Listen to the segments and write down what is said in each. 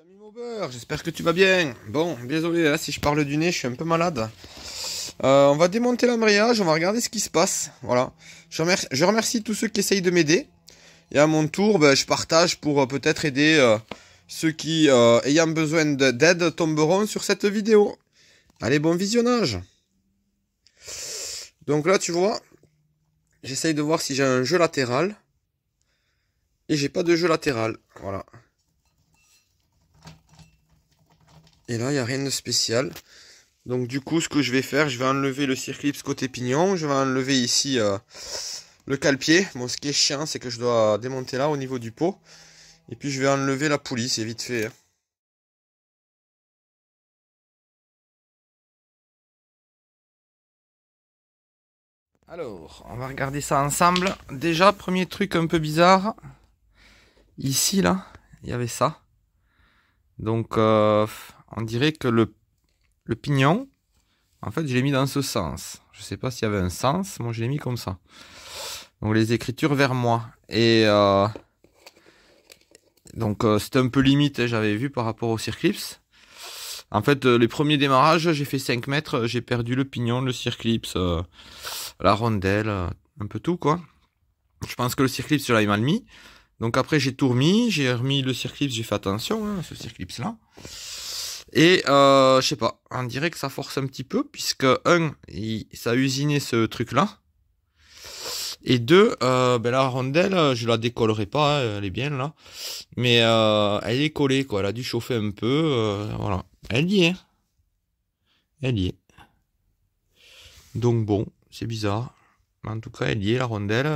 l'ami Maubert, j'espère que tu vas bien. Bon, désolé là si je parle du nez, je suis un peu malade. On va démonter l'embrayage, on va regarder ce qui se passe. Voilà. Je remercie tous ceux qui essayent de m'aider. Et à mon tour, ben, je partage pour peut-être aider ceux qui, ayant besoin d'aide, tomberont sur cette vidéo. Allez, bon visionnage. Donc là, tu vois, j'essaye de voir si j'ai un jeu latéral. Et j'ai pas de jeu latéral. Voilà. Et là, il n'y a rien de spécial. Donc du coup, ce que je vais faire, je vais enlever le circlips côté pignon. Je vais enlever ici le cale-pied. Bon, ce qui est chiant, c'est que je dois démonter là au niveau du pot. Et puis je vais enlever la poulie, c'est vite fait, hein. Alors, on va regarder ça ensemble. Déjà, premier truc un peu bizarre. Ici, là, il y avait ça. Donc, on dirait que le pignon, en fait, je l'ai mis dans ce sens. Je sais pas s'il y avait un sens. Moi, je l'ai mis comme ça. Donc, les écritures vers moi. Et donc, c'était un peu limite, hein, j'avais vu par rapport au circlips. En fait, les premiers démarrages, j'ai fait 5 mètres. J'ai perdu le pignon, le circlips, la rondelle, un peu tout, quoi. Je pense que le circlips, je l'avais mal mis. Donc après, j'ai tout remis. J'ai remis le circlips. J'ai fait attention, hein, à ce circlips-là. Et je sais pas, on dirait que ça force un petit peu, puisque ça a usiné ce truc-là. Et deux, ben la rondelle, je la décollerai pas, hein, elle est bien là. Mais elle est collée, quoi. Elle a dû chauffer un peu, voilà. Elle y est. Elle y est. Donc bon, c'est bizarre. Mais en tout cas, elle y est, la rondelle.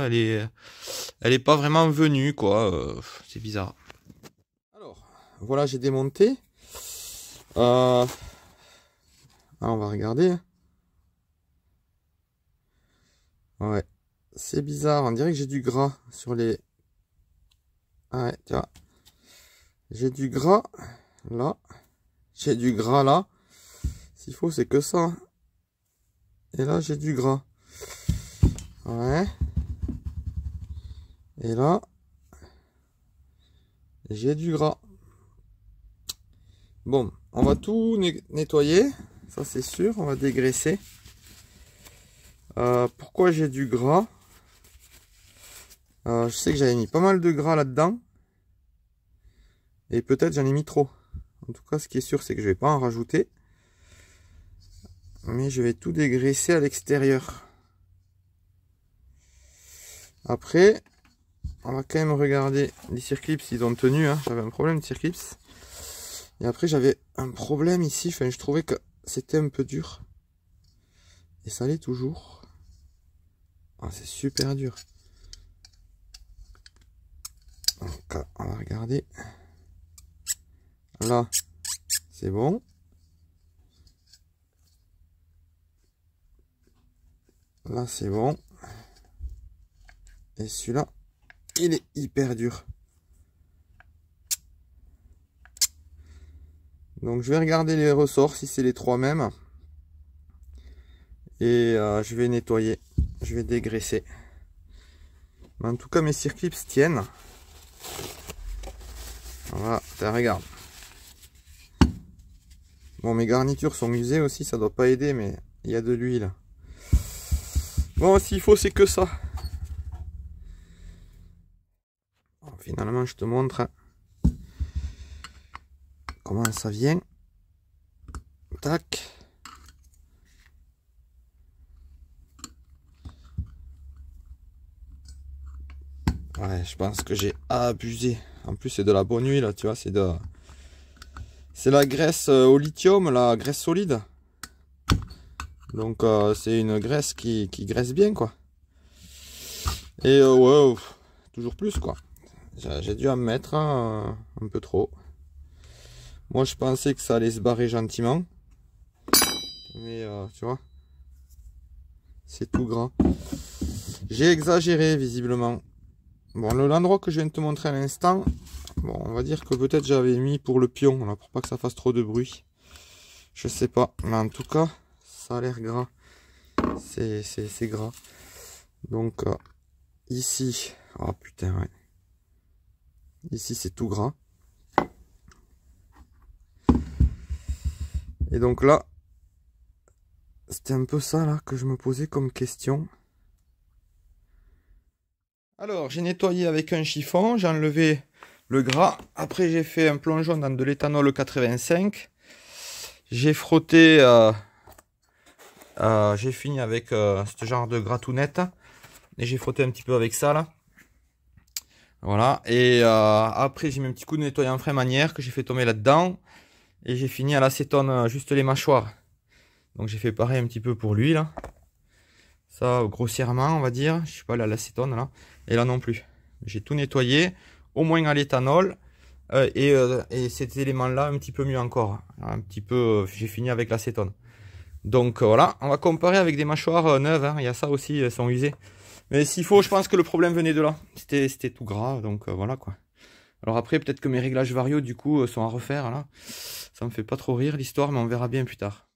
Elle est pas vraiment venue, quoi. C'est bizarre. Alors, voilà, j'ai démonté. On va regarder. Ouais. C'est bizarre. On dirait que j'ai du gras sur les... Ouais, tu vois. J'ai du gras là. J'ai du gras là. S'il faut, c'est que ça. Et là, j'ai du gras. Ouais. Et là, j'ai du gras. Bon, on va tout nettoyer. Ça, c'est sûr. On va dégraisser. Pourquoi j'ai du gras? Je sais que j'avais mis pas mal de gras là-dedans. Et peut-être j'en ai mis trop. En tout cas, ce qui est sûr, c'est que je vais pas en rajouter. Mais je vais tout dégraisser à l'extérieur. Après, on va quand même regarder les circlips, ils ont tenu, hein. J'avais un problème de circlips. Et après, j'avais un problème ici. Enfin, je trouvais que c'était un peu dur. Et ça l'est toujours. Ah, c'est super dur. Donc, on va regarder. Là, c'est bon. Là, c'est bon. Et celui-là, il est hyper dur. Donc, je vais regarder les ressorts, si c'est les trois mêmes. Et je vais nettoyer. Je vais dégraisser. Mais en tout cas, mes circlips tiennent. Voilà, regarde. Bon, mes garnitures sont usées aussi, ça doit pas aider, mais il y a de l'huile. Bon, s'il faut, c'est que ça. Bon, finalement, je te montre comment ça vient. Tac. Ouais, je pense que j'ai abusé. En plus, c'est de la bonne huile, tu vois, c'est la graisse au lithium, la graisse solide. Donc, c'est une graisse qui graisse bien, quoi. Et ouais, toujours plus, quoi. J'ai dû en mettre un peu trop. Moi, je pensais que ça allait se barrer gentiment. Mais, tu vois, c'est tout gras. J'ai exagéré, visiblement. Bon, l'endroit que je viens de te montrer à l'instant, bon, on va dire que peut-être j'avais mis pour le pion, là, pour pas que ça fasse trop de bruit. Je sais pas, mais en tout cas, ça a l'air gras. C'est gras. Donc, ici, oh putain, ouais. Ici, c'est tout gras. Et donc là, c'était un peu ça là que je me posais comme question. Alors, j'ai nettoyé avec un chiffon, j'ai enlevé le gras. Après, j'ai fait un plongeon dans de l'éthanol 85. J'ai frotté, j'ai fini avec ce genre de gratounette. Et j'ai frotté un petit peu avec ça là. Voilà. Et après, j'ai mis un petit coup de nettoyant frein manière que j'ai fait tomber là-dedans. Et j'ai fini à l'acétone juste les mâchoires. Donc j'ai fait pareil un petit peu pour lui là. Ça grossièrement on va dire. Je suis pas allé à l'acétone là. Et là non plus. J'ai tout nettoyé. Au moins à l'éthanol. Et cet élément là un petit peu mieux encore. Un petit peu, j'ai fini avec l'acétone. Donc voilà. On va comparer avec des mâchoires neuves. Hein. Il y a ça aussi, elles sont usées. Mais s'il faut, je pense que le problème venait de là. C'était tout gras. Donc voilà quoi. Alors après, peut-être que mes réglages variaux du coup sont à refaire là. Ça me fait pas trop rire l'histoire, mais on verra bien plus tard.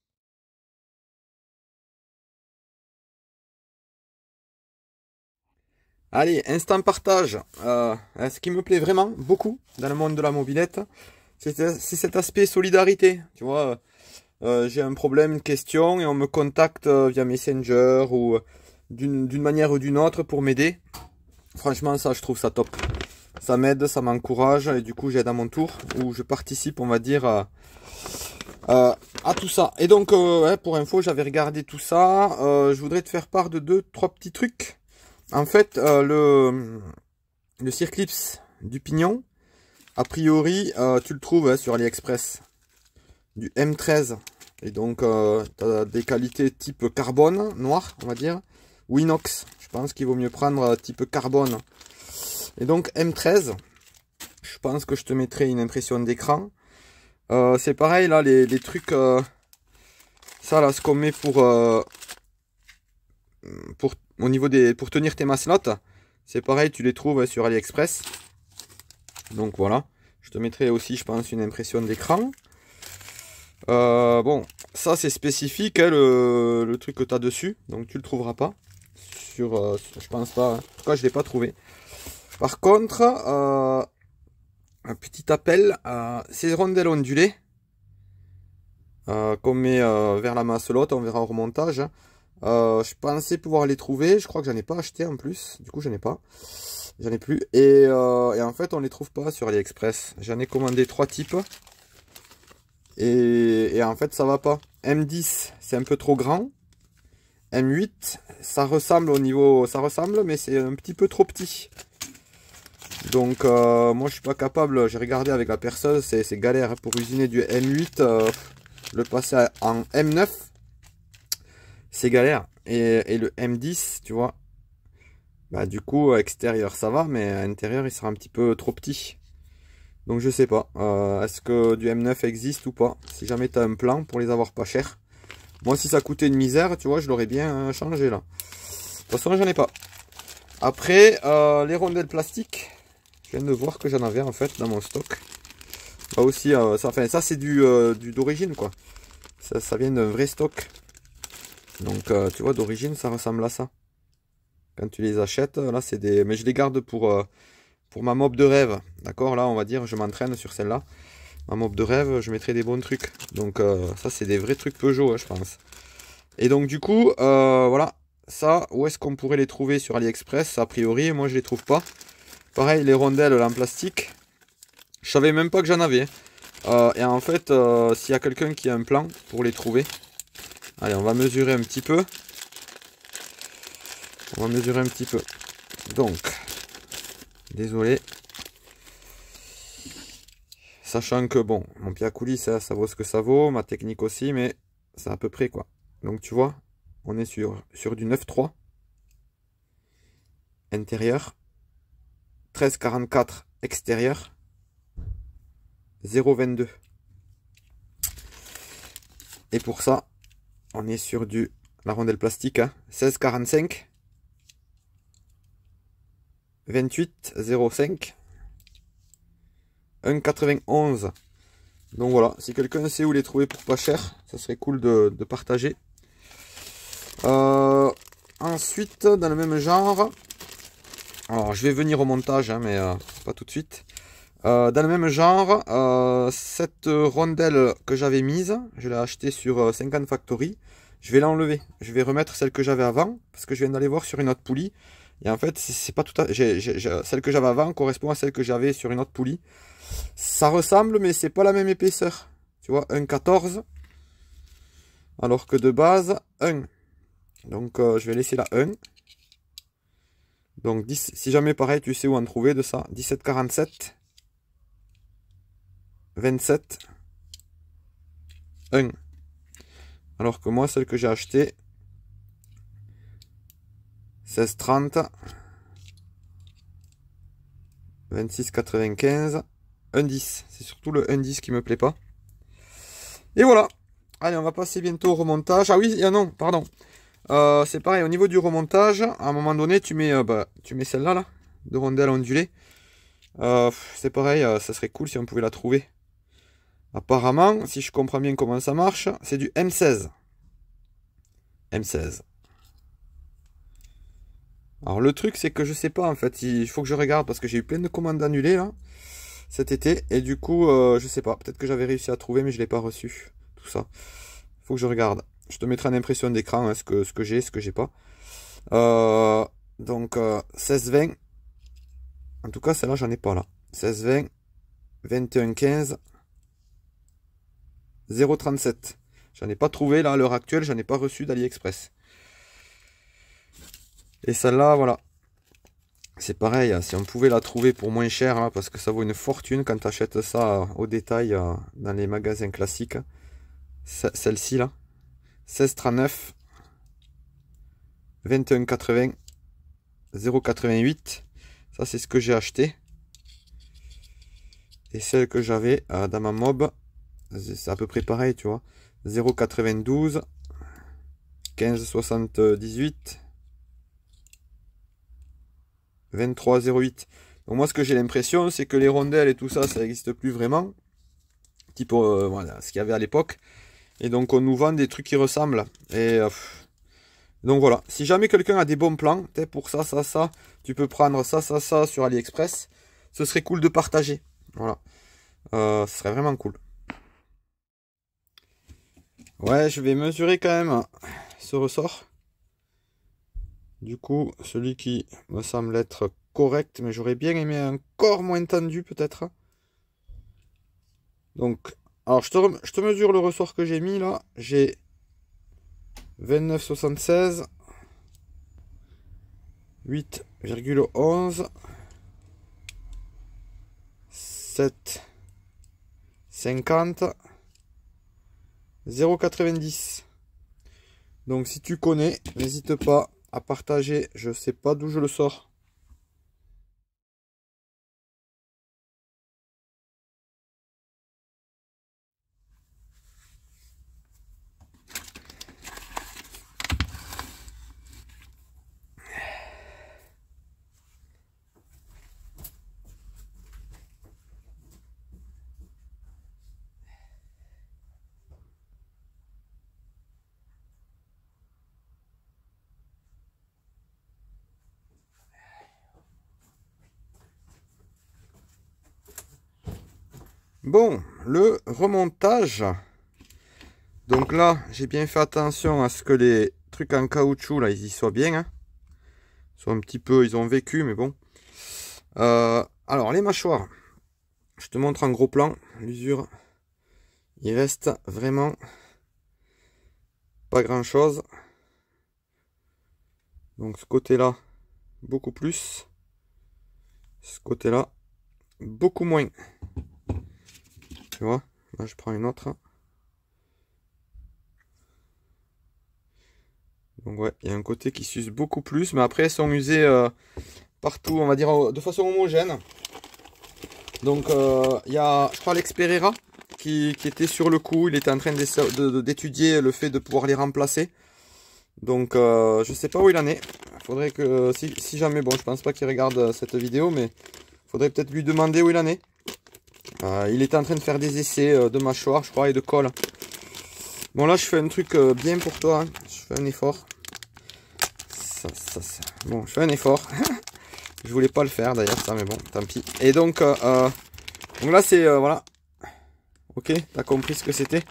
Allez, instant partage. Ce qui me plaît vraiment beaucoup dans le monde de la mobilette, c'est cet aspect solidarité. Tu vois, j'ai un problème, une question, et on me contacte via Messenger ou d'une manière ou d'une autre pour m'aider. Franchement, ça, je trouve ça top. Ça m'aide, ça m'encourage, et du coup, j'aide à mon tour, ou je participe, on va dire, à tout ça. Et donc, ouais, pour info, j'avais regardé tout ça. Je voudrais te faire part de 2-3 petits trucs. En fait, le circlips du pignon, a priori, tu le trouves sur AliExpress. Du M13. Et donc, tu as des qualités type carbone, noir, on va dire, ou inox. Je pense qu'il vaut mieux prendre type carbone. Et donc, M13, je pense que je te mettrai une impression d'écran. C'est pareil, là, les trucs... ça, là, ce qu'on met au niveau pour tenir tes maslottes, c'est pareil, tu les trouves sur AliExpress. Donc voilà, je te mettrai aussi, je pense, une impression d'écran. Bon, ça c'est spécifique, hein, le truc que tu as dessus, donc tu le trouveras pas. Je pense pas, en tout cas je l'ai pas trouvé. Par contre, un petit appel, ces rondelles ondulées qu'on met vers la masselotte, on verra au remontage. Je pensais pouvoir les trouver, je crois que j'en ai pas acheté en plus, du coup j'en ai pas, j'en ai plus, et en fait on les trouve pas sur AliExpress. J'en ai commandé 3 types, et en fait ça va pas. M10 c'est un peu trop grand, M8 ça ressemble au niveau, ça ressemble mais c'est un petit peu trop petit. Donc moi je suis pas capable, j'ai regardé avec la perceuse, c'est galère pour usiner du M8, le passer en M9. C'est galère. Et le M10, tu vois, bah du coup, extérieur ça va, mais à l'intérieur il sera un petit peu trop petit. Donc je sais pas, est-ce que du M9 existe ou pas? Si jamais tu as un plan pour les avoir pas cher. Moi si ça coûtait une misère, tu vois, je l'aurais bien changé là. De toute façon j'en ai pas. Après, les rondelles plastiques, je viens de voir que j'en avais en fait dans mon stock. Là aussi, ça c'est du d'origine quoi. Ça vient d'un vrai stock. Donc tu vois, d'origine ça ressemble à ça. Quand tu les achètes, là c'est des... Mais je les garde pour ma mob de rêve. D'accord, là on va dire je m'entraîne sur celle-là. Ma mob de rêve, je mettrai des bons trucs. Donc ça c'est des vrais trucs Peugeot, hein, je pense. Et donc du coup, voilà. Ça, où est-ce qu'on pourrait les trouver sur AliExpress? A priori, moi je les trouve pas. Pareil, les rondelles là, en plastique. Je savais même pas que j'en avais. Et en fait, s'il y a quelqu'un qui a un plan pour les trouver... Allez, on va mesurer un petit peu. On va mesurer un petit peu. Donc, désolé. Sachant que, bon, mon pied à coulis, ça vaut ce que ça vaut. Ma technique aussi, mais c'est à peu près, quoi. Donc, tu vois, on est sur du 9,3. Intérieur. 13,44 extérieur. 0,22. Et pour ça, on est sur la rondelle plastique, hein, 16,45. 28,05. 1,91. Donc voilà, si quelqu'un sait où les trouver pour pas cher, ça serait cool de partager. Ensuite, dans le même genre, alors je vais venir au montage, hein, mais pas tout de suite. Dans le même genre, cette rondelle que j'avais mise, je l'ai achetée sur 50 Factory. Je vais l'enlever. Je vais remettre celle que j'avais avant, parce que je viens d'aller voir sur une autre poulie. Et en fait, c'est pas tout à... celle que j'avais avant correspond à celle que j'avais sur une autre poulie. Ça ressemble, mais c'est pas la même épaisseur. Tu vois, 1,14. Alors que de base, 1. Donc, je vais laisser la 1. Donc, 10, si jamais pareil, tu sais où en trouver de ça. 17,47. 27. 1. Alors que moi, celle que j'ai achetée, 16,30. 26,95. 1,10. C'est surtout le 1,10 qui me plaît pas. Et voilà. Allez, on va passer bientôt au remontage. Ah oui, non, pardon. C'est pareil, au niveau du remontage, à un moment donné, tu mets celle-là, là, de rondelle ondulée. C'est pareil, ça serait cool si on pouvait la trouver. Apparemment, si je comprends bien comment ça marche, c'est du M16. M16. Alors le truc, c'est que je sais pas, en fait, il faut que je regarde, parce que j'ai eu plein de commandes annulées, là, cet été, et du coup, je sais pas, peut-être que j'avais réussi à trouver, mais je l'ai pas reçu, tout ça. Faut que je regarde. Je te mettrai en impression d'écran, hein, ce que j'ai, ce que j'ai pas. Donc 16-20. En tout cas, celle-là, j'en ai pas là. 16-20, 21-15, 0,37. J'en ai pas trouvé là à l'heure actuelle, j'en ai pas reçu d'AliExpress. Et celle-là, voilà. C'est pareil, si on pouvait la trouver pour moins cher, là, parce que ça vaut une fortune quand tu achètes ça au détail dans les magasins classiques. Celle-ci là. 16,39, 21,80, 0,88. Ça, c'est ce que j'ai acheté. Et celle que j'avais dans ma mob, c'est à peu près pareil, tu vois. 0,92, 15,78, 23,08. Donc moi, ce que j'ai l'impression, c'est que les rondelles et tout ça, ça n'existe plus vraiment. Type, voilà, ce qu'il y avait à l'époque. Et donc, on nous vend des trucs qui ressemblent. Et donc voilà. Si jamais quelqu'un a des bons plans, pour ça, tu peux prendre ça sur AliExpress. Ce serait cool de partager. Voilà. Ce serait vraiment cool. Ouais, je vais mesurer quand même ce ressort. Du coup, celui qui me semble être correct, mais j'aurais bien aimé encore moins tendu peut-être. Donc, alors je te mesure le ressort que j'ai mis là. J'ai 29,76, 8,11, 7,50, 0,90. Donc si tu connais, n'hésite pas à partager. Je sais pas d'où je le sors. Bon, le remontage. Donc là, j'ai bien fait attention à ce que les trucs en caoutchouc, là, ils y soient bien. Hein. Ils sont un petit peu, ils ont vécu, mais bon. Alors, les mâchoires. Je te montre en gros plan. L'usure, il reste vraiment pas grand chose. Donc ce côté-là, beaucoup plus. Ce côté-là, beaucoup moins. Tu vois, là je prends une autre. Donc ouais, il y a un côté qui s'use beaucoup plus, mais après elles sont usées partout, on va dire de façon homogène. Donc il y a, je crois, Alex Pereira qui était sur le coup, il était en train d'étudier le fait de pouvoir les remplacer. Donc je sais pas où il en est. Il faudrait que, si jamais, bon je pense pas qu'il regarde cette vidéo, mais il faudrait peut-être lui demander où il en est. Il était en train de faire des essais de mâchoire, je crois, et de colle. Bon là je fais un truc bien pour toi, hein. Je fais un effort. Bon, je fais un effort. Je voulais pas le faire d'ailleurs ça, mais bon, tant pis. Et donc Donc là c'est voilà. Ok, t'as compris ce que c'était.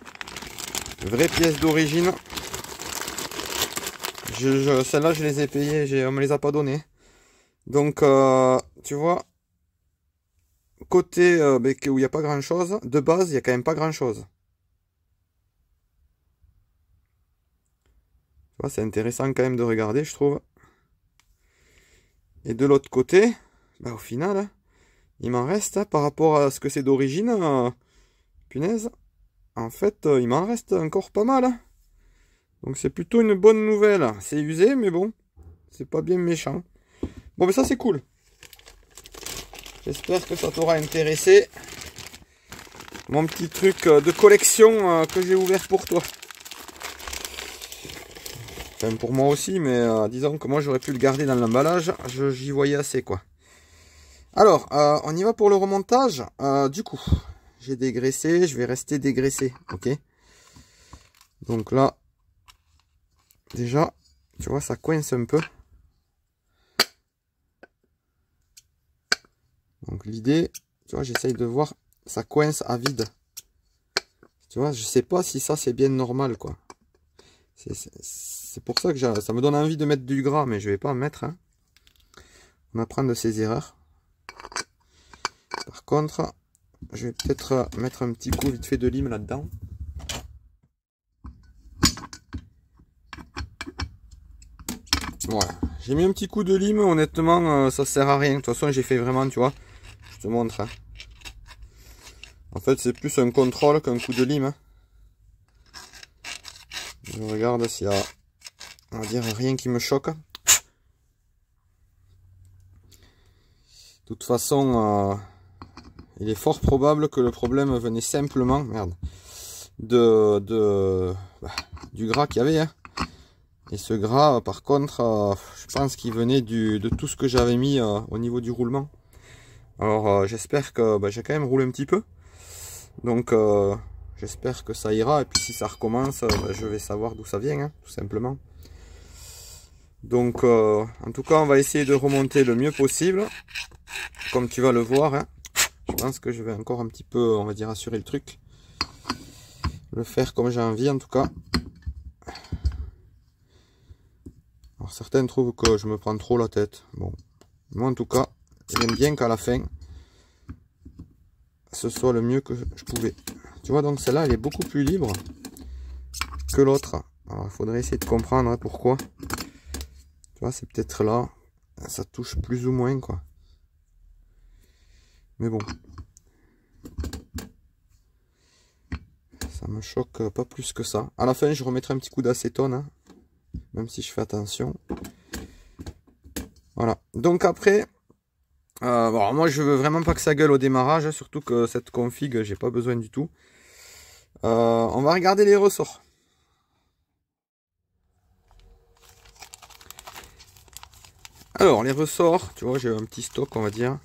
Vraie pièce d'origine. Celle-là je les ai payées, on me les a pas données. Donc tu vois, côté où il n'y a pas grand chose, de base il n'y a quand même pas grand chose. Tu vois, c'est intéressant quand même de regarder, je trouve. Et de l'autre côté, bah, au final, il m'en reste hein, par rapport à ce que c'est d'origine. Punaise, en fait, il m'en reste encore pas mal. Hein. Donc c'est plutôt une bonne nouvelle. C'est usé, mais bon, c'est pas bien méchant. Bon, mais ça c'est cool. J'espère que ça t'aura intéressé. Mon petit truc de collection que j'ai ouvert pour toi. Enfin, pour moi aussi, mais disons que moi j'aurais pu le garder dans l'emballage. J'y voyais assez, quoi. Alors, on y va pour le remontage. Du coup, j'ai dégraissé, je vais rester dégraissé, ok? Donc là, déjà, tu vois, ça coince un peu. Donc l'idée, tu vois, j'essaye de voir, ça coince à vide. Tu vois, je sais pas si ça c'est bien normal, quoi. C'est pour ça que ça me donne envie de mettre du gras, mais je vais pas en mettre. Hein. On apprend de ses erreurs. Par contre, je vais peut-être mettre un petit coup vite fait de lime là-dedans. Voilà. J'ai mis un petit coup de lime, honnêtement, ça sert à rien. De toute façon, j'ai fait vraiment, tu vois. Je te montre. Hein. En fait, c'est plus un contrôle qu'un coup de lime. Hein. Je regarde s'il y a, on va dire, rien qui me choque. De toute façon, il est fort probable que le problème venait simplement, merde, du gras qu'il y avait. Hein. Et ce gras, par contre, je pense qu'il venait de tout ce que j'avais mis au niveau du roulement. Alors, j'espère que j'ai quand même roulé un petit peu. Donc, j'espère que ça ira. Et puis, si ça recommence, je vais savoir d'où ça vient, hein, tout simplement. Donc, en tout cas, on va essayer de remonter le mieux possible. Comme tu vas le voir, hein. Je pense que je vais encore un petit peu, on va dire, assurer le truc. Le faire comme j'ai envie, en tout cas. Alors, certains trouvent que je me prends trop la tête. Bon, moi, en tout cas, j'aime bien qu'à la fin, ce soit le mieux que je pouvais. Tu vois, donc celle-là, elle est beaucoup plus libre que l'autre. Alors, il faudrait essayer de comprendre pourquoi. Tu vois, c'est peut-être là. Ça touche plus ou moins, quoi. Mais bon. Ça me choque pas plus que ça. À la fin, je remettrai un petit coup d'acétone. Hein, même si je fais attention. Voilà. Donc après... bon, moi, je veux vraiment pas que ça gueule au démarrage. Surtout que cette config, j'ai pas besoin du tout. On va regarder les ressorts. Alors, les ressorts, tu vois, j'ai un petit stock, on va dire.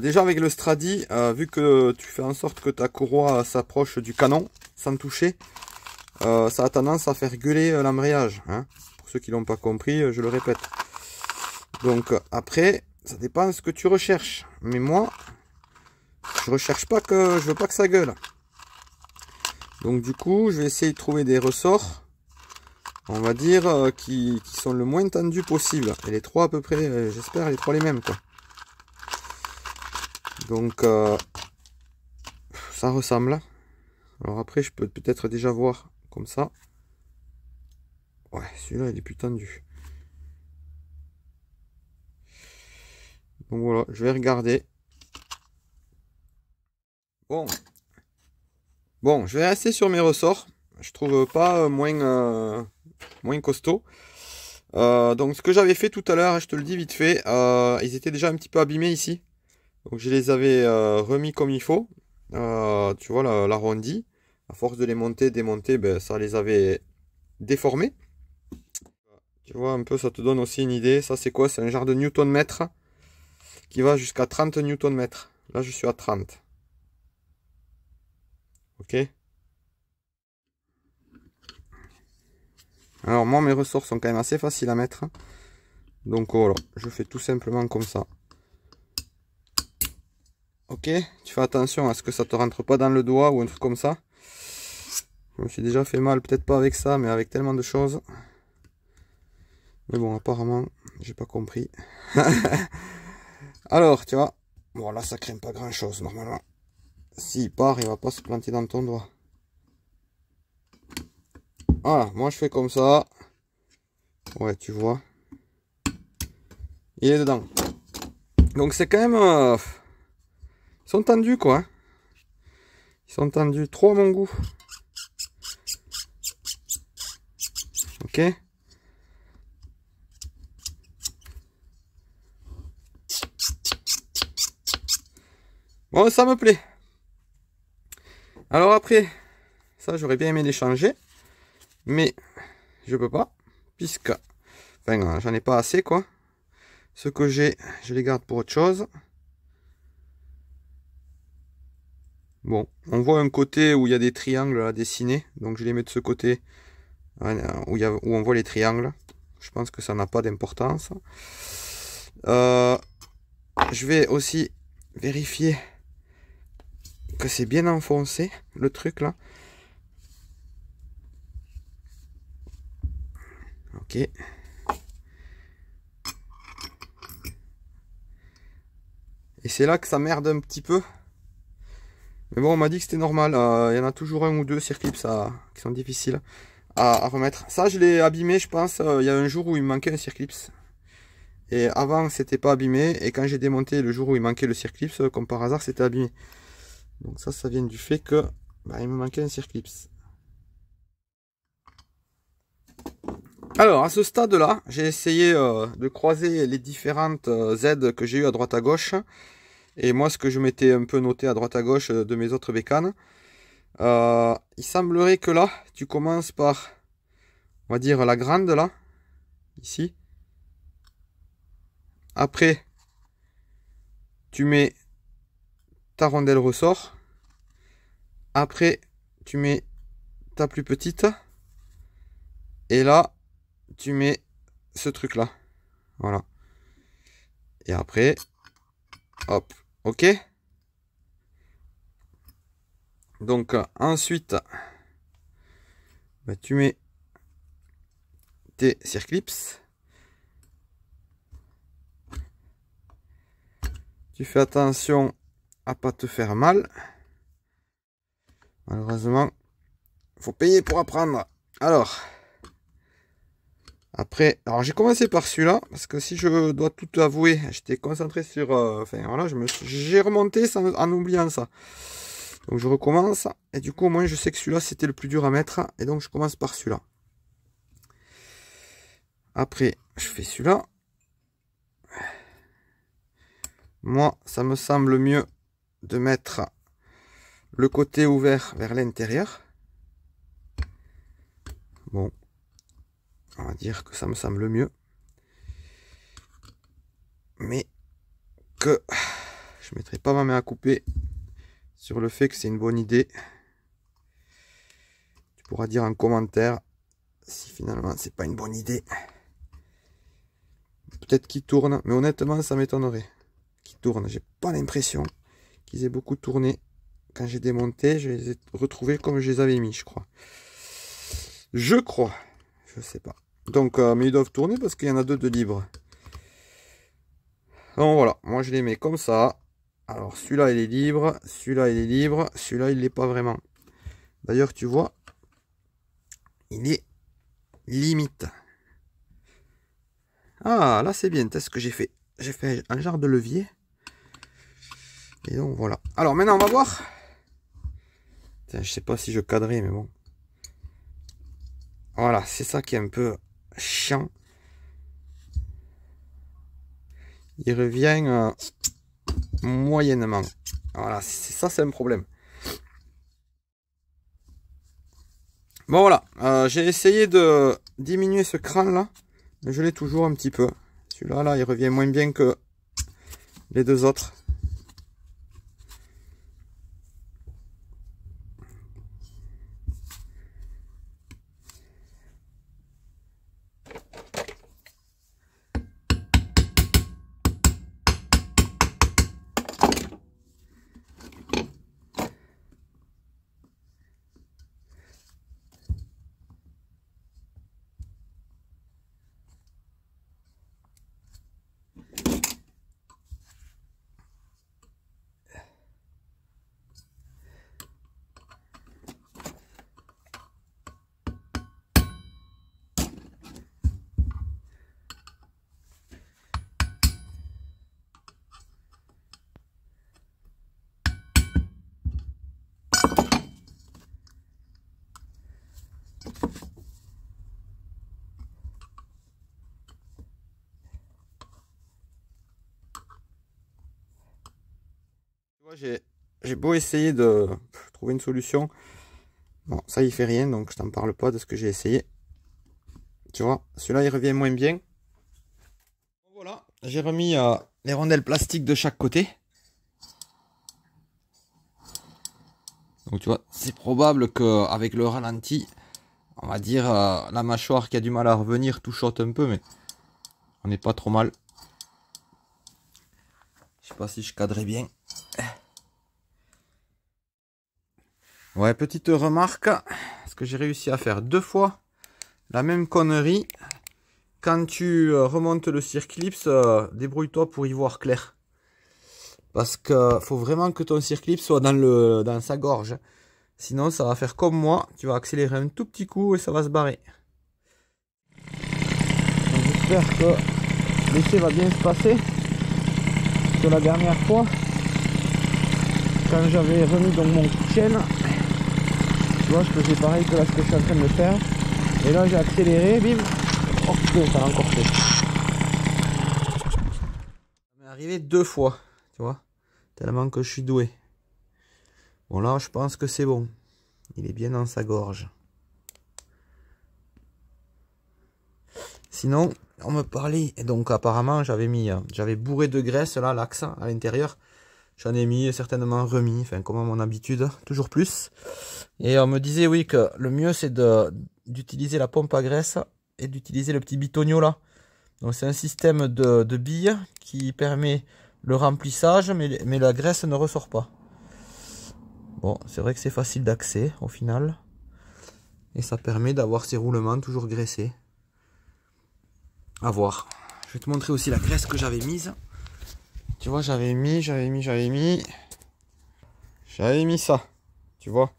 Déjà avec le Stradi, vu que tu fais en sorte que ta courroie s'approche du canon, sans toucher, ça a tendance à faire gueuler l'embrayage. Hein. Pour ceux qui l'ont pas compris, je le répète. Donc après, ça dépend de ce que tu recherches. Mais moi, je recherche pas je veux pas que ça gueule. Donc du coup, je vais essayer de trouver des ressorts, on va dire, qui sont le moins tendus possible. Et les trois à peu près, j'espère les trois les mêmes, quoi. Donc ça ressemble. Alors après, je peux peut-être déjà voir comme ça. Ouais, celui-là, il est plus tendu. Donc voilà, je vais regarder. Bon, je vais rester sur mes ressorts. Je trouve pas moins costaud. Donc ce que j'avais fait tout à l'heure, je te le dis vite fait, ils étaient déjà un petit peu abîmés ici. Donc je les avais remis comme il faut. Tu vois l'arrondi. À force de les monter, démonter, ben, ça les avait déformés. Tu vois un peu, ça te donne aussi une idée. Ça c'est quoi? C'est un genre de newton-mètre qui va jusqu'à 30 newton-mètre. Là je suis à 30. Ok. Alors moi mes ressorts sont quand même assez faciles à mettre. Donc voilà, je fais tout simplement comme ça. ok? Tu fais attention à ce que ça te rentre pas dans le doigt ou un truc comme ça. Je me suis déjà fait mal, peut-être pas avec ça, mais avec tellement de choses. Mais bon, apparemment, j'ai pas compris. Alors, tu vois, bon là ça craint pas grand chose normalement. S'il part, il va pas se planter dans ton doigt. Voilà, moi je fais comme ça. Ouais, tu vois. Il est dedans. Donc c'est quand même... ils sont tendus quoi. Hein. Ils sont tendus trop à mon goût. Ok. Bon, ça me plaît. Alors après, ça j'aurais bien aimé les changer. Mais je peux pas. Puisque... Enfin, j'en ai pas assez quoi. Ce que j'ai, je les garde pour autre chose. Bon, on voit un côté où il y a des triangles à dessiner. Donc je les mets de ce côté où on voit les triangles. Je pense que ça n'a pas d'importance. Je vais aussi vérifier que c'est bien enfoncé le truc là. Ok. Et c'est là que ça merde un petit peu. Mais bon, on m'a dit que c'était normal. Il y en a toujours un ou deux circlips qui sont difficiles à remettre. Ça, je l'ai abîmé, je pense. Il y a un jour où il me manquait un circlips. Et avant, c'était pas abîmé. Et quand j'ai démonté le jour où il manquait le circlips, comme par hasard, c'était abîmé. Donc ça vient du fait que il me manquait un circlips. Alors, à ce stade-là, j'ai essayé de croiser les différentes aides que j'ai eues à droite à gauche. Et moi, ce que je m'étais un peu noté à droite à gauche de mes autres bécanes. Il semblerait que là, tu commences par, on va dire, la grande, là. Ici. Après, tu mets ta rondelle ressort. Après, tu mets ta plus petite. Et là, tu mets ce truc-là. Voilà. Et après, hop, ok. Donc, ensuite, tu mets tes circlips. Tu fais attention à pas te faire mal. Malheureusement, faut payer pour apprendre. Alors, après, alors j'ai commencé par celui-là, parce que si je dois tout avouer, j'étais concentré sur... enfin voilà, j'ai remonté en oubliant ça. Donc je recommence, et du coup au moins je sais que celui-là c'était le plus dur à mettre, et donc je commence par celui-là. Après, je fais celui-là. Moi, ça me semble mieux de mettre le côté ouvert vers l'intérieur. Bon, on va dire que ça me semble mieux. Mais que je ne mettrai pas ma main à couper sur le fait que c'est une bonne idée. Tu pourras dire en commentaire si finalement c'est pas une bonne idée. Peut-être qu'il tourne, mais honnêtement ça m'étonnerait qu'il tourne. J'ai pas l'impression qu'ils aient beaucoup tourné. Quand j'ai démonté, je les ai retrouvés comme je les avais mis, je crois. Je crois. Je sais pas. Donc, mais ils doivent tourner parce qu'il y en a deux de libres. Donc voilà, moi je les mets comme ça. Alors celui-là il est libre, celui-là il est libre, celui-là il l'est pas vraiment. D'ailleurs tu vois, il est limite. Ah là c'est bien, c'est ce que j'ai fait. J'ai fait un genre de levier. Et donc voilà. Alors maintenant on va voir. Tiens, je sais pas si je cadrais mais bon. Voilà, c'est ça qui est un peu chiant. Il revient moyennement. Voilà, ça c'est un problème. Bon voilà, j'ai essayé de diminuer ce crâne là, mais je l'ai toujours un petit peu. Celui-là, là, il revient moins bien que les deux autres. J'ai beau essayer de trouver une solution. Bon, ça il fait rien, donc je t'en parle pas de ce que j'ai essayé. Tu vois, celui-là il revient moins bien. Voilà, j'ai remis les rondelles plastiques de chaque côté. Donc tu vois, c'est probable qu'avec le ralenti, on va dire la mâchoire qui a du mal à revenir touchote un peu, mais on n'est pas trop mal. Je sais pas si je cadrais bien. Ouais, petite remarque, parce que j'ai réussi à faire 2 fois la même connerie. Quand tu remontes le circlips, débrouille-toi pour y voir clair. Parce que faut vraiment que ton circlips soit dans sa gorge. Sinon, ça va faire comme moi. Tu vas accélérer un tout petit coup et ça va se barrer. J'espère que l'essai va bien se passer. Parce que la dernière fois, quand j'avais remis donc mon coup de chaîne, tu vois, je faisais pareil que là ce que je suis en train de faire. Et là, j'ai accéléré, bim. Oh putain, ça a encore fait. Ça m'est arrivé 2 fois, tu vois, tellement que je suis doué. Bon, là, je pense que c'est bon. Il est bien dans sa gorge. Sinon, on me parlait, et donc apparemment, j'avais bourré de graisse, là, l'axe à l'intérieur. J'en ai mis, certainement remis, enfin, comme à mon habitude, toujours plus. Et on me disait, oui, que le mieux, c'est d'utiliser la pompe à graisse et d'utiliser le petit bitonio, là. Donc, c'est un système de billes qui permet le remplissage, mais la graisse ne ressort pas. Bon, c'est vrai que c'est facile d'accès, au final. Et ça permet d'avoir ces roulements toujours graissés. À voir. Je vais te montrer aussi la graisse que j'avais mise. Tu vois, j'avais mis ça. Tu vois,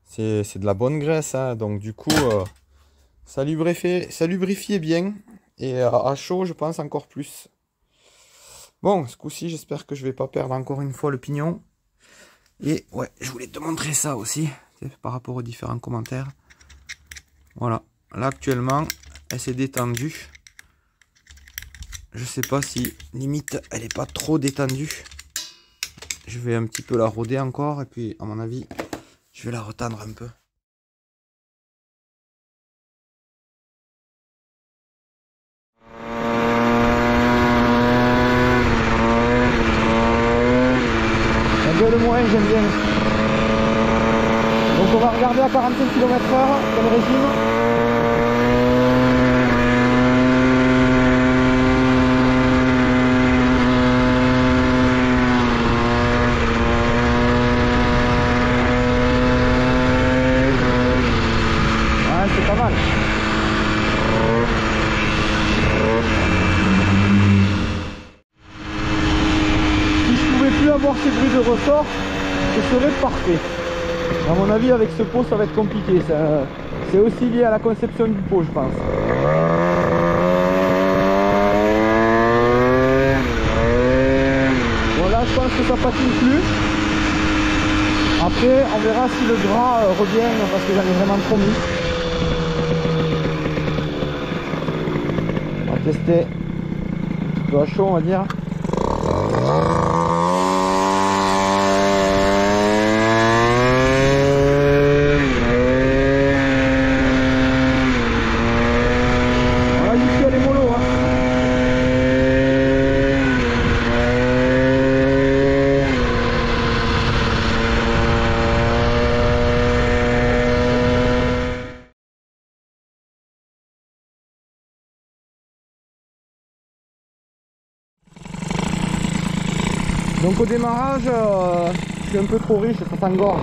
c'est de la bonne graisse, hein. Donc du coup, ça lubrifiait bien. Et à chaud, je pense encore plus. Bon, ce coup-ci, j'espère que je vais pas perdre encore une fois le pignon. Et ouais, je voulais te montrer ça aussi, par rapport aux différents commentaires. Voilà, là actuellement, elle s'est détendue. Je sais pas si, limite, elle est pas trop détendue. Je vais un petit peu la rôder encore, et puis à mon avis, je vais la retendre un peu. Un peu le moins, j'aime bien. Donc on va regarder à 45 km/h, comme régime. Avoir ces bruits de ressort, ce serait parfait. À mon avis, avec ce pot, ça va être compliqué. C'est aussi lié à la conception du pot, je pense. Voilà, je pense que ça patine plus. Après, on verra si le gras revient, parce que j'en ai vraiment trop mis. On va tester un petit peu à chaud, on va dire. Donc au démarrage, je suis un peu trop riche, ça s'engorge.